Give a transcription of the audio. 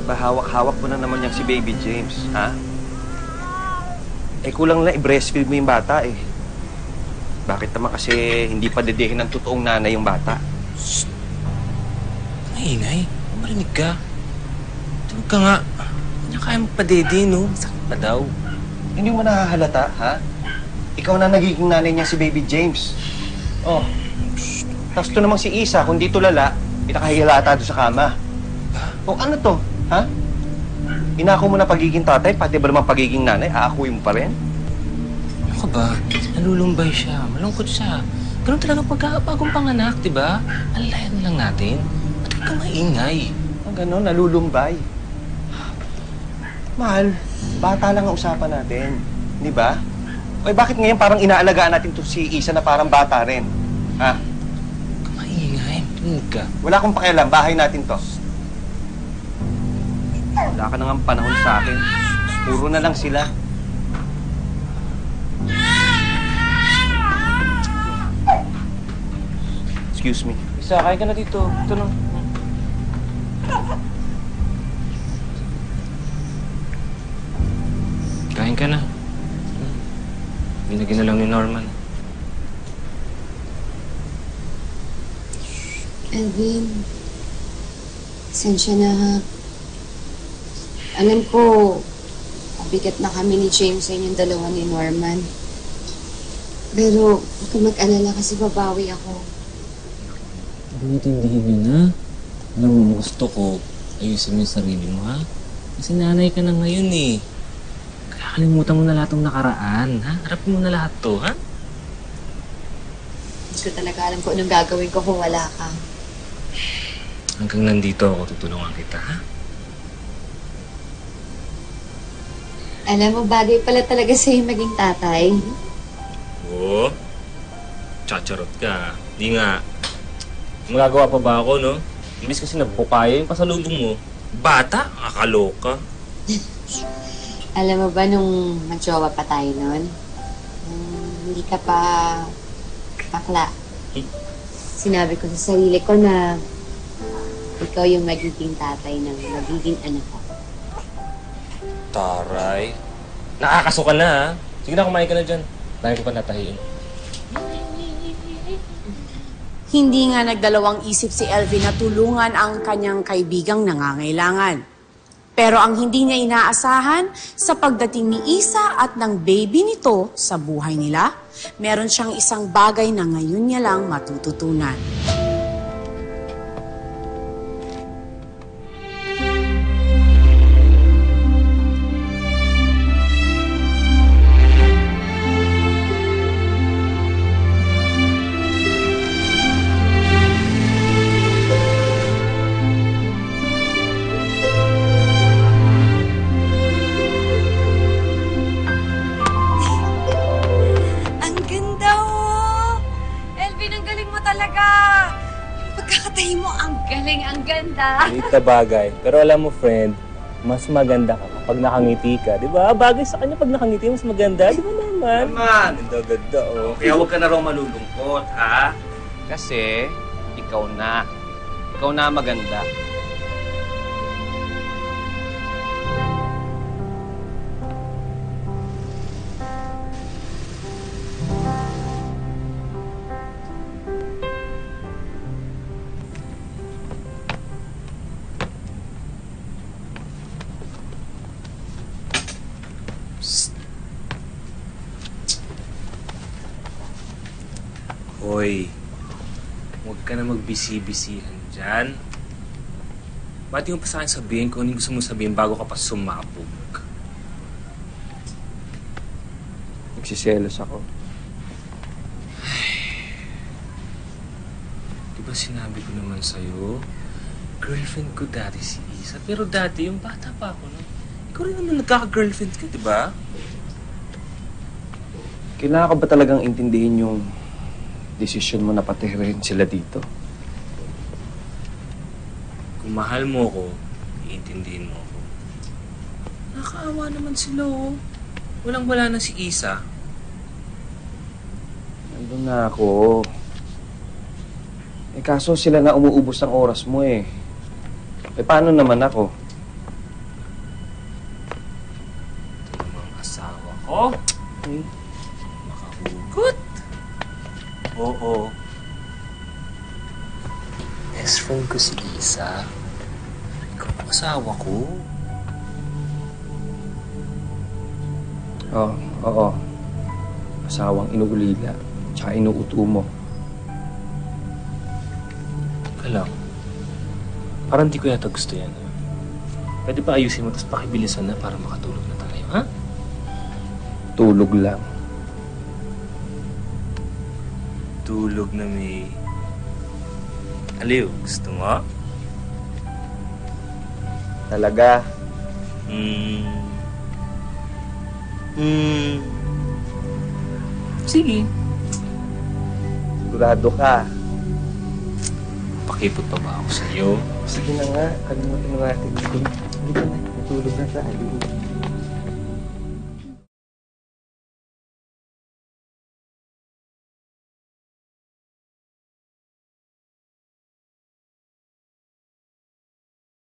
Ba, hawak-hawak mo na naman yung si Baby James, ha? Eh, kulang na i-breastfeed mo yung bata, eh. Bakit naman kasi hindi pa dedehin ng totoong nanay yung bata? Shhh! Maingay. Marinig ka. Tulog ka nga. Hindi kaya magpadede, no? Masakit pa daw. Hindi mo nahahalata, ha? Ikaw na nagiging nanay niya si Baby James. Oh. Tapos to namang si Isa, kung di tulala, pinakahilata doon sa kama. O ano to, ha? Inako mo na pagiging tatay, pati ba naman pagiging nanay, aakuin mo pa rin? Ano ka ba? Nalulumbay siya. Malungkot siya. Ganun talaga pagkabagong panganak, di ba? Alalayan lang natin. Ba't ka maingay? Ang gano'n, nalulumbay. Mahal, bata lang ang usapan natin. Di ba? O bakit ngayon parang inaalagaan natin to si Isa na parang bata rin? Ha? Maingay. Tunog ka. Wala akong pakialam, bahay natin to. Wala ka nang panahon sa akin. Puro na lang sila. Excuse me. Isa, kain ka na dito. Ito na. Kain ka na. Binigyan na lang ni Norman. Alvin, sensya na ha. Alam ko, mabigat na kami ni James sa inyong dalawa ni Norman. Pero, huwag ka mag-alala kasi babawi ako. Intindihin niyo na. Alam mo, gusto ko, ayusin mo yung sarili mo, ha? Kasi nanay ka na ngayon, eh. Kalimutan mo na lahat ng nakaraan, ha? Harapin mo na lahat to, ha? Hindi ko talaga alam kung anong gagawin ko kung wala ka. Hanggang nandito ako, tutulungan kita, ha? Alam mo, bagay pala talaga sa'yo maging tatay. Oo. Chacharot ka. Di nga. Magagawa pa ba ako, no? Imbis kasi nagpukaya yung pasalubong mo. Bata? Akaloka. Alam mo ba nung mag-jowa pa tayo nun? Hindi ka pa bakla. Sinabi ko sa sarili ko na ikaw yung magiging tatay ng magiging anak ko. Taray. Nakakasuka na, ha? Sige na, kumain ka na dyan. Dahil ko pa natahiin. Hindi nga nagdalawang isip si Elvin na tulungan ang kanyang kaibigang nangangailangan. Pero ang hindi niya inaasahan, sa pagdating ni Isa at ng baby nito sa buhay nila, meron siyang isang bagay na ngayon niya lang matututunan. Malita bagay. Pero alam mo, friend, mas maganda ka kapag nakangiti ka. Di ba? Bagay sa kanya pag nakangiti, mas maganda. Di ba naman? Naman! Ganda-ganda, oh. Kaya huwag ka na raw malulungkot, ha? Kasi, ikaw na. Ikaw na maganda. Hoy, huwag ka na magbisi-bisihan dyan. Ba't yung pa sa akin sabihin kung ano gusto mo sabihin bago ka pa sumabog? Nagsiselos ako. Diba sinabi ko naman sa'yo, girlfriend ko dati si Isa. Pero dati, yung bata pa ako, no? Ikaw rin naman nagkaka-girlfriend ka, diba? Kailangan ka ba talagang intindihin yung desisyon mo na patirin sila dito? Kung mahal mo ko, iintindihin mo ko. Nakakaawa naman sila, oh. Walang-wala na si Isa. Nandun na ako. Eh kaso sila na umuubos ng oras mo, eh. Eh paano naman ako? Nako. Makahugot. Oo. Best friend ko si Isa. Ikaw ang asawa ko. Oo. Asawang inuulila. Tsaka inuuto mo. Ka lang. Parang di ko yata gusto yan. Pwede ba ayusin mo tapos pakibilisan na para makatulog na tayo, ha? Tulog lang. Tulog na may... Aliw, gusto mo? Talaga. Sige. Sigurado ka. Pakipot pa ba ako sa'yo? Sige na nga. Kalimutan na natin. Hindi ka na. Natulog na tayo.